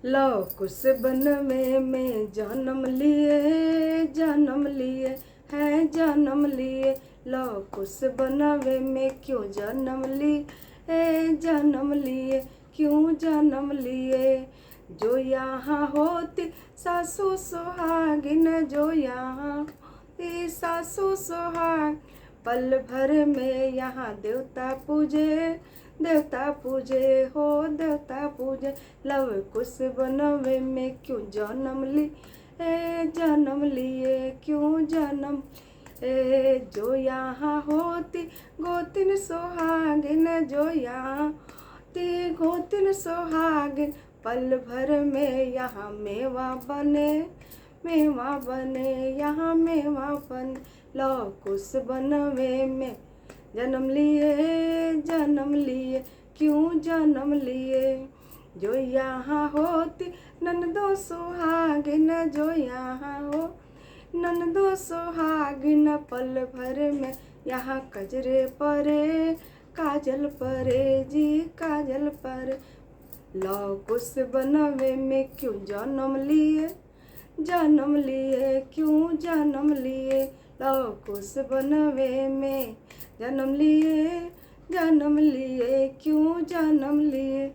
Love कुश बनवे में जन्म लिए हैं जन्म लिए। लव कुश बनवे में क्यों जन्म लिए जन्म लिए क्यों जन्म लिए। जो यहाँ होती सासू सुहागिन, जो यहाँ होती सासू सुहाग, पल भर में यहाँ देवता पूजे हो देवता पूजे। लव कुश बनवे में क्यों जन्म लिए क्यों जन्म जो यहाँ होती गोतिन सुहागिन, जो यहाँ होती गोतिन सुहागिन, पल भर में यहाँ मेवा बने यहाँ मेवा बने। लव कुश बनवे में जन्म लिए क्यों जन्म लिए। जो यहाँ होती ननदो सुहागिन, जो यहाँ हो ननदो सुहागिन, पल भर में यहाँ कजरे परे काजल परे जी काजल परे। लव कुश बनवे में क्यों जन्म लिए क्यों जन्म लिए। लव कुश बनवे में जन्म लिए क्यों जन्म लिए।